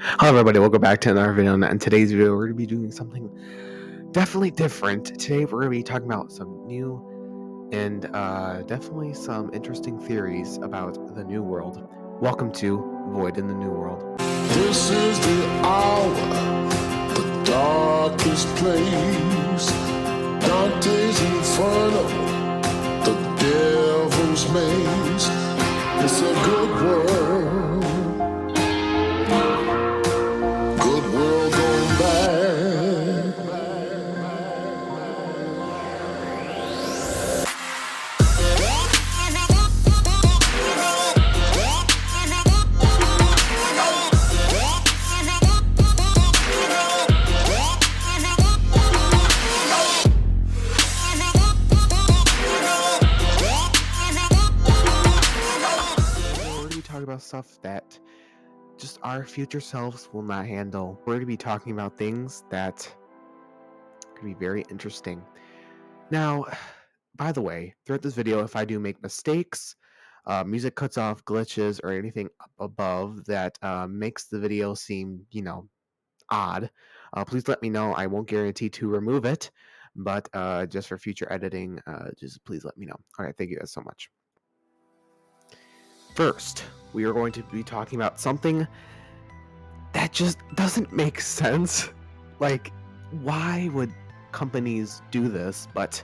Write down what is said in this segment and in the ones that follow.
Hello everybody, welcome back to another video. And in today's video, we're going to be doing something definitely different. Today, we're going to be talking about some new and definitely some interesting theories about the New World. Welcome to Void in the New World. This is the hour, the darkest place. Dante's Inferno, the devil's maze. It's a good world, good world gone bad. Talk about stuff that just our future selves will not handle. We're going to be talking about things that could be very interesting. Now, by the way, throughout this video, if I do make mistakes, music cuts off, glitches, or anything up above that makes the video seem, odd, please let me know. I won't guarantee to remove it, but just for future editing, just please let me know. All right, thank you guys so much. First, we are going to be talking about something that just doesn't make sense. Like, why would companies do this? But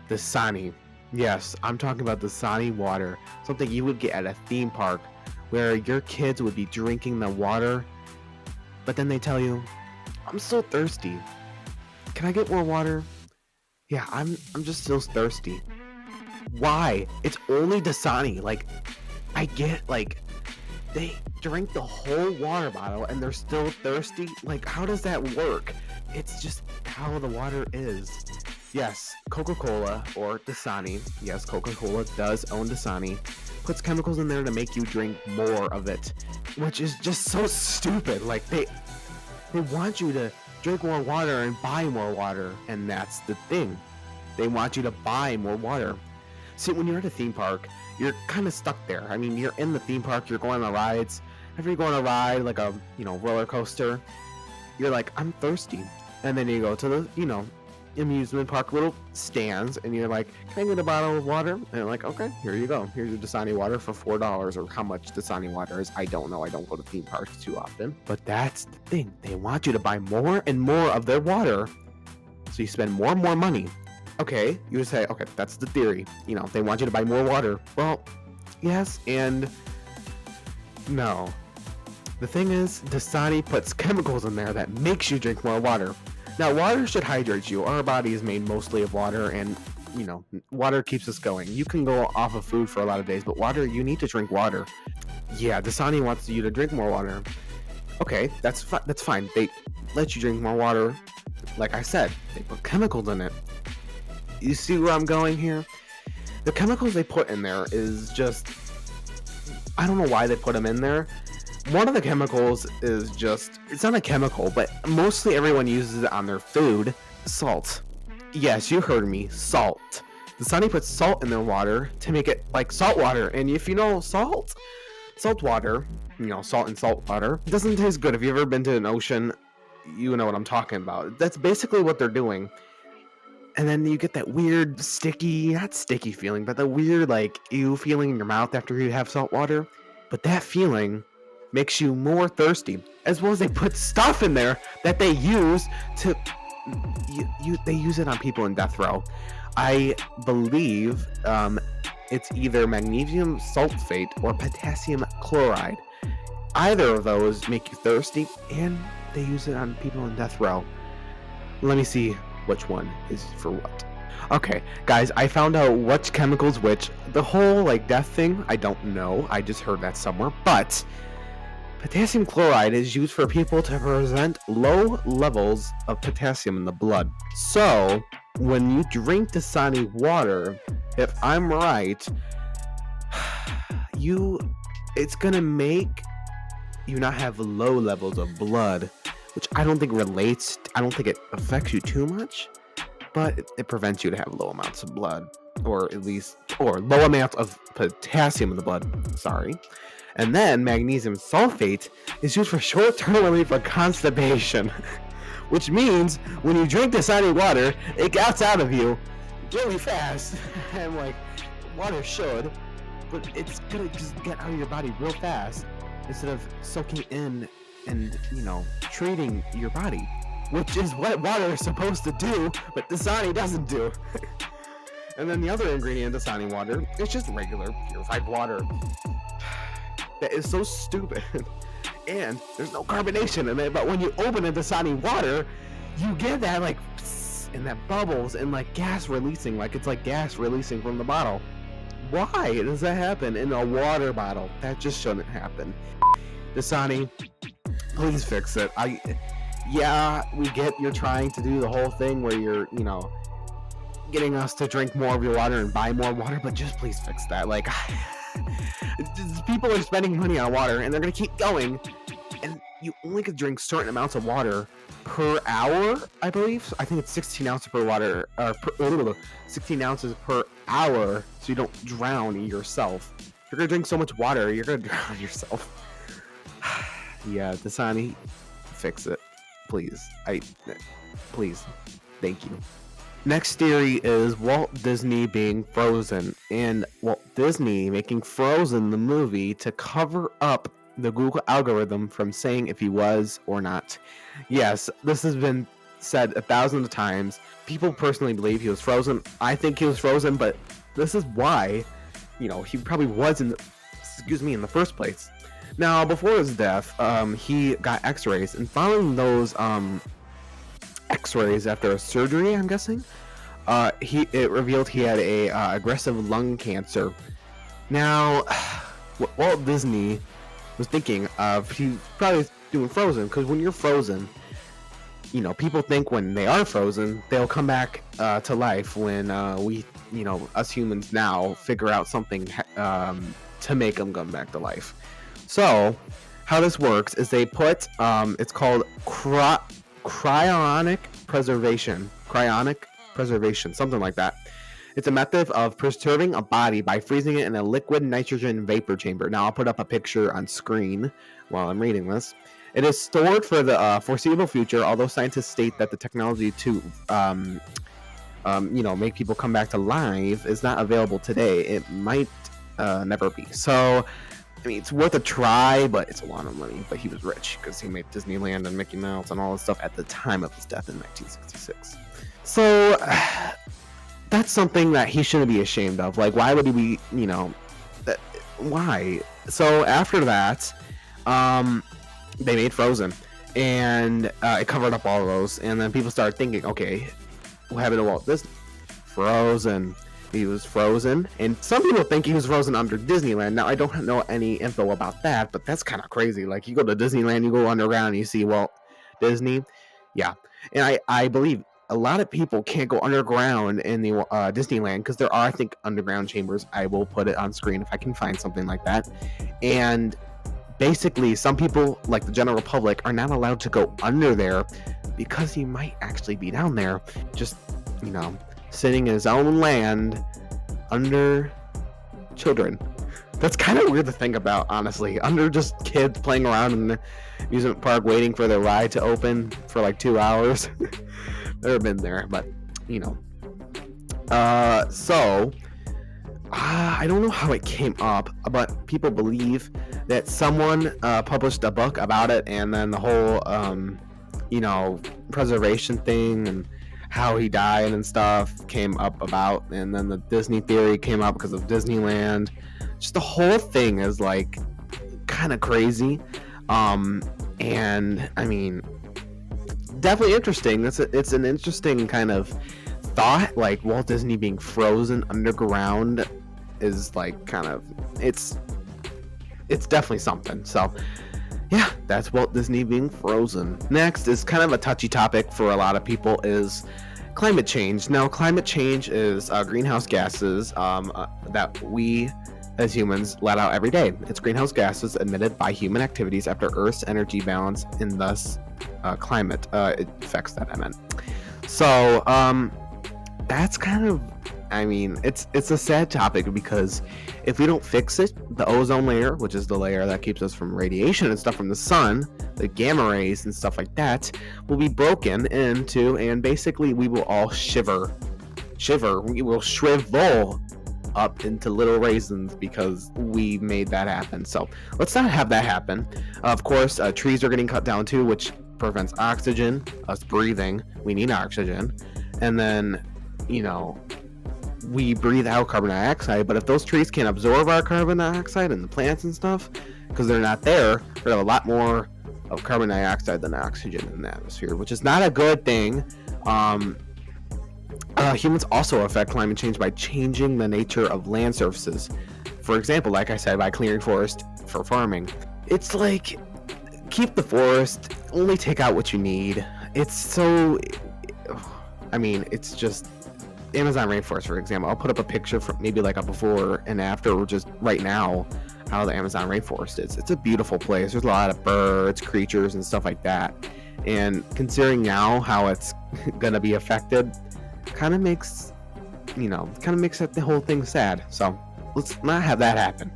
Dasani, yes, I'm talking about Dasani water, something you would get at a theme park where your kids would be drinking the water, but then they tell you, I'm so thirsty. Can I get more water? Yeah, I'm just so thirsty. Why? It's only Dasani. Like, I get, like, they drink the whole water bottle and they're still thirsty. Like, how does that work? It's just how the water is. Yes, Coca-Cola or Dasani, yes, Coca-Cola does own Dasani, puts chemicals in there to make you drink more of it, which is just so stupid. Like, they want you to drink more water and buy more water, and that's the thing. They want you to buy more water. See, when you're at a theme park, you're kind of stuck there. I mean, you're in the theme park, you're going on rides. After you go on a ride, like a, roller coaster, you're like, I'm thirsty. And then you go to the, amusement park little stands, and you're like, can I get a bottle of water? And they're like, okay, here you go. Here's your Dasani water for $4, or how much Dasani water is. I don't know. I don't go to theme parks too often. But that's the thing. They want you to buy more and more of their water, so you spend more and more money. Okay, you would say, okay, that's the theory. They want you to buy more water. Well, yes and no. The thing is, Dasani puts chemicals in there that makes you drink more water. Now, water should hydrate you. Our body is made mostly of water, and, water keeps us going. You can go off of food for a lot of days, but water, you need to drink water. Yeah, Dasani wants you to drink more water. Okay, that's fine. They let you drink more water. Like I said, they put chemicals in it. You see where I'm going here? The chemicals they put in there is just, I don't know why they put them in there. One of the chemicals is just, it's not a chemical, but mostly everyone uses it on their food. Salt. Yes, you heard me. Salt. Dasani puts salt in their water to make it like salt water. And if you know salt water, salt and salt water, it doesn't taste good. If you've ever been to an ocean, you know what I'm talking about. That's basically what they're doing. And then you get that weird not sticky feeling, but the weird, like, ew feeling in your mouth after you have salt water. But that feeling makes you more thirsty, as well as they put stuff in there that they use to, they use it on people in death row. I believe it's either magnesium sulfate or potassium chloride. Either of those make you thirsty, and they use it on people in death row. Let me see which one is for what. Okay, guys, I found out which chemicals which. The whole, like, death thing, I don't know. I just heard that somewhere. But potassium chloride is used for people to prevent low levels of potassium in the blood. So, when you drink Dasani water, if I'm right, it's gonna make you not have low levels of blood, which I don't think it affects you too much, but it prevents you to have low amounts of blood, or low amounts of potassium in the blood, sorry. And then magnesium sulfate is used for short-term relief for constipation, which means when you drink Dasani water, it gets out of you really fast. And like, water should, but it's gonna just get out of your body real fast instead of soaking in and, you know, treating your body, which is what water is supposed to do, but Dasani doesn't do. And then the other ingredient in Dasani water is just regular purified water. That is so stupid. And there's no carbonation in it, but when you open a Dasani water, you get that like and that bubbles and like gas releasing, like it's like gas releasing from the bottle. Why does that happen in a water bottle? That just shouldn't happen. Dasani, please fix it. Yeah, we get you're trying to do the whole thing where you're, you know, getting us to drink more of your water and buy more water, but just please fix that. Like, people are spending money on water and they're gonna keep going, and you only could drink certain amounts of water per hour, I believe. I think it's 16 ounces per water, or 16 ounces per hour, so you don't drown yourself. If you're gonna drink so much water, you're gonna drown yourself. Yeah, Dasani, fix it, please. Please, thank you. Next theory is Walt Disney being Frozen, and Walt Disney making Frozen the movie to cover up the Google algorithm from saying if he was or not. Yes, this has been said 1,000 times. People personally believe he was frozen. I think he was frozen, but this is why, you know, he probably was in the first place. Now, before his death, he got x-rays, and following those x-rays after a surgery, I'm guessing, it revealed he had a aggressive lung cancer. Now, what Walt Disney was thinking of, he probably doing Frozen, because when you're frozen, you know, people think when they are frozen, they'll come back to life when we, you know, us humans now figure out something to make them come back to life. So, how this works is they put, it's called cryonic preservation, something like that. It's a method of preserving a body by freezing it in a liquid nitrogen vapor chamber. Now I'll put up a picture on screen while I'm reading this. It is stored for the foreseeable future, although scientists state that the technology to you know, make people come back to life is not available today. It might never be. So I mean, it's worth a try, but it's a lot of money. But he was rich because he made Disneyland and Mickey Mouse and all this stuff at the time of his death in 1966. So that's something that he shouldn't be ashamed of. Like, why would he be, you know, why? So after that, they made Frozen, and it covered up all of those. And then people started thinking, okay, what happened to Walt Disney? Frozen. He was frozen, and some people think he was frozen under Disneyland. Now, I don't know any info about that, but that's kind of crazy. Like, you go to Disneyland, you go underground, and you see Walt Disney. Yeah, and I believe a lot of people can't go underground in the Disneyland because there are, I think, underground chambers. I will put it on screen if I can find something like that. And basically, some people, like the general public, are not allowed to go under there because he might actually be down there, just, you know, sitting in his own land under children. That's kind of weird to think about, honestly. Under just kids playing around in the amusement park waiting for their ride to open for like 2 hours. Never been there, but you know. So I don't know how it came up, but people believe that someone published a book about it, and then the whole you know, preservation thing and how he died and stuff came up about, and then the Disney theory came up because of Disneyland. Just the whole thing is like kind of crazy, and I mean, definitely interesting. It's an interesting kind of thought, like Walt Disney being frozen underground is like kind of, it's definitely something. So yeah, that's Walt Disney being frozen. Next is kind of a touchy topic for a lot of people, is climate change. Now, climate change is greenhouse gases that we as humans let out every day. It's greenhouse gases emitted by human activities after Earth's energy balance, and thus climate effects that I meant. So that's kind of I mean, it's a sad topic because if we don't fix it, the ozone layer, which is the layer that keeps us from radiation and stuff from the sun, the gamma rays and stuff like that, will be broken into, and basically we will all shiver. We will shrivel up into little raisins because we made that happen. So let's not have that happen. Of course, trees are getting cut down too, which prevents oxygen, us breathing. We need oxygen. And then, we breathe out carbon dioxide, but if those trees can't absorb our carbon dioxide and the plants and stuff, because they're not there, we have a lot more of carbon dioxide than oxygen in the atmosphere, which is not a good thing. Humans also affect climate change by changing the nature of land surfaces. For example, like I said, by clearing forest for farming. It's like, keep the forest, only take out what you need. It's just Amazon rainforest, for example. I'll put up a picture from maybe like a before and after, or just right now, how the Amazon rainforest is. It's a beautiful place. There's a lot of birds, creatures, and stuff like that. And considering now how it's gonna be affected, kind of makes the whole thing sad. So let's not have that happen.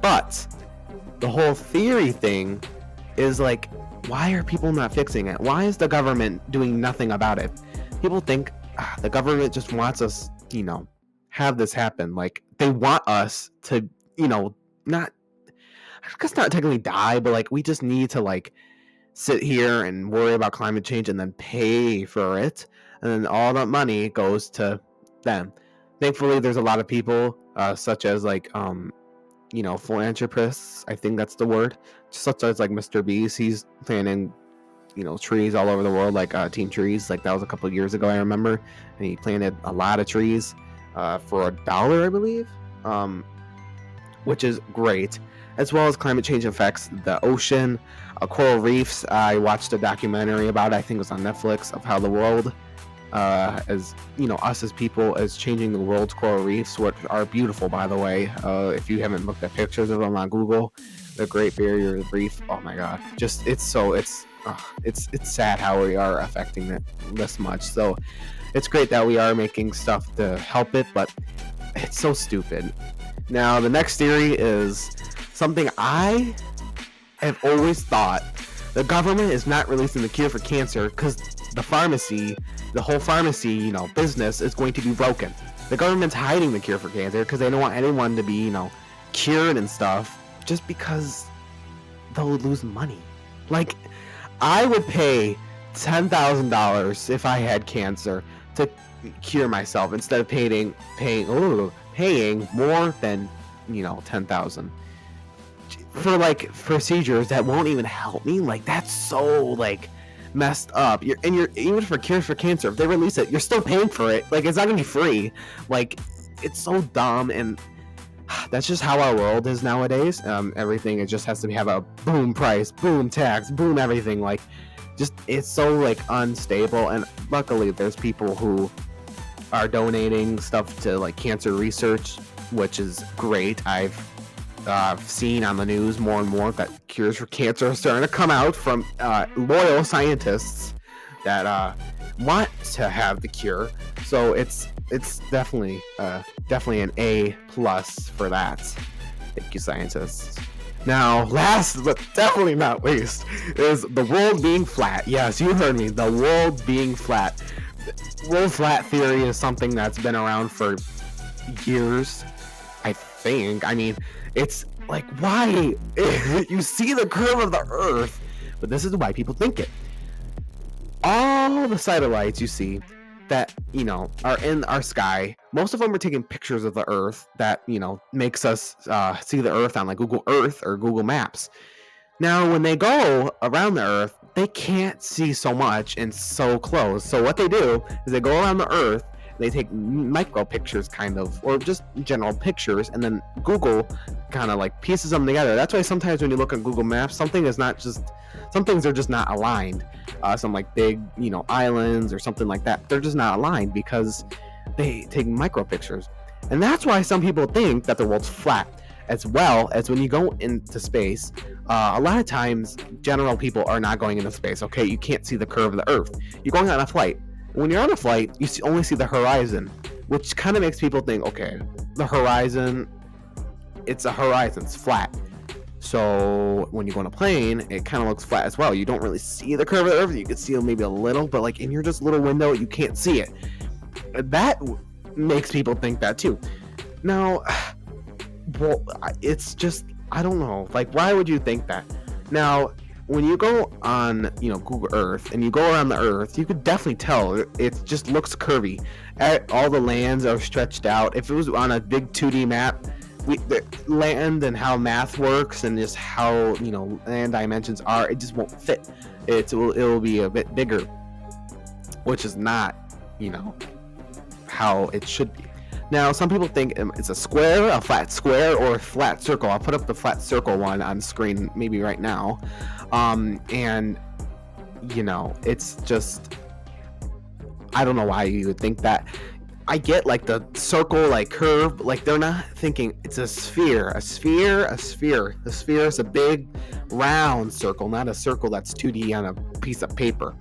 But the whole theory thing is like, why are people not fixing it? Why is the government doing nothing about it? People think the government just wants us, have this happen. Like, they want us to, not, I guess not technically die, but like we just need to like sit here and worry about climate change and then pay for it, and then all that money goes to them. Thankfully, there's a lot of people, such as like philanthropists, I think that's the word, such as like Mr. Beast. He's planting trees all over the world, like Team Trees. Like, that was a couple of years ago, I remember, and he planted a lot of trees for $1, I believe, which is great. As well as climate change affects the ocean, coral reefs. I watched a documentary about it, I think it was on Netflix, of how the world, as us as people, is changing the world's coral reefs, which are beautiful, by the way. If you haven't looked at pictures of them on Google, the Great Barrier Reef, oh my god, just it's sad how we are affecting it this much. So it's great that we are making stuff to help it, but it's so stupid. Now the next theory is something I have always thought. The government is not releasing the cure for cancer because the whole pharmacy business is going to be broken. The government's hiding the cure for cancer because they don't want anyone to be cured and stuff, just because they'll lose money. Like, I would pay $10,000 if I had cancer to cure myself instead of paying more than $10,000 for like procedures that won't even help me. Like, that's so like messed up. You're even for cures for cancer, if they release it, you're still paying for it. Like, it's not gonna be free. Like, it's so dumb, and that's just how our world is nowadays. Everything, it just has to have a boom price, boom tax, boom everything. Like, just, it's so like unstable. And luckily there's people who are donating stuff to like cancer research, which is great. I've seen on the news more and more that cures for cancer are starting to come out from loyal scientists that want to have the cure. So it's definitely an A+ for that. Thank you, scientists. Now, last but definitely not least, is the world being flat. Yes, you heard me. The world being flat. World flat theory is something that's been around for years, I think. I mean, it's like, why? You see the curve of the Earth, but this is why people think it. All the satellites you see that are in our sky, most of them are taking pictures of the Earth that makes us see the Earth on like Google Earth or Google Maps. Now when they go around the Earth, they can't see so much and so close, so what they do is they go around the Earth, they take micro pictures kind of, or just general pictures, and then Google kind of like pieces them together. That's why sometimes when you look at Google Maps, some things are just not aligned. Some like big islands or something like that, they're just not aligned because they take micro pictures. And that's why some people think that the world's flat. As well as when you go into space, a lot of times general people are not going into space. Okay, you can't see the curve of the Earth. You're going on a flight. When you're on a flight, you only see the horizon. which kind of makes people think, okay, the horizon, it's a horizon, it's flat. So when you go on a plane, it kind of looks flat as well. You don't really see the curve of the earth. You can see it maybe a little, but like in your just little window, you can't see it. That makes people think that too. Now, well, it's just, I don't know. Like, why would you think that? Now, when you go on, Google Earth and you go around the Earth, you could definitely tell it just looks curvy. All the lands are stretched out. If it was on a big 2D map, the land and how math works and just how land dimensions are, it just won't fit. It will be a bit bigger, which is not how it should be. Now, some people think it's a square, a flat square, or a flat circle. I'll put up the flat circle one on screen maybe right now. And it's just, I don't know why you would think that. I get like the circle, like curve, like they're not thinking it's a sphere. A sphere. The sphere is a big round circle, not a circle that's 2D on a piece of paper.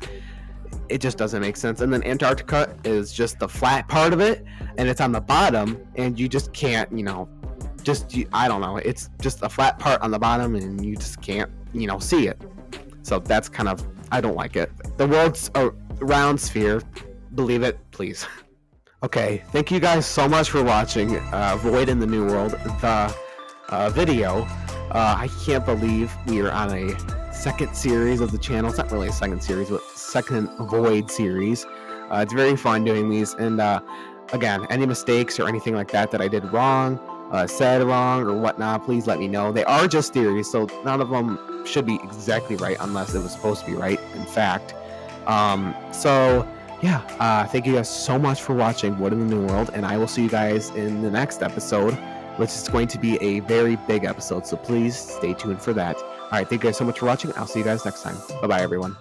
It just doesn't make sense. And then Antarctica is just the flat part of it, and it's on the bottom, and you just can't, I don't know. It's just a flat part on the bottom, and you just can't, see it. So that's kind of, I don't like it. The world's a round sphere. Believe it, please. Okay, thank you guys so much for watching VØID in the New World, the video. I can't believe we are on a second series of the channel. It's not really a second series, but second VØID series. It's very fun doing these, and again, any mistakes or anything like that I did wrong, said wrong, or whatnot, please let me know. They are just theories, so none of them should be exactly right unless it was supposed to be right, in fact. Thank you guys so much for watching VØID in the New World, and I will see you guys in the next episode, which is going to be a very big episode, so please stay tuned for that. Alright, thank you guys so much for watching. I'll see you guys next time. Bye-bye, everyone.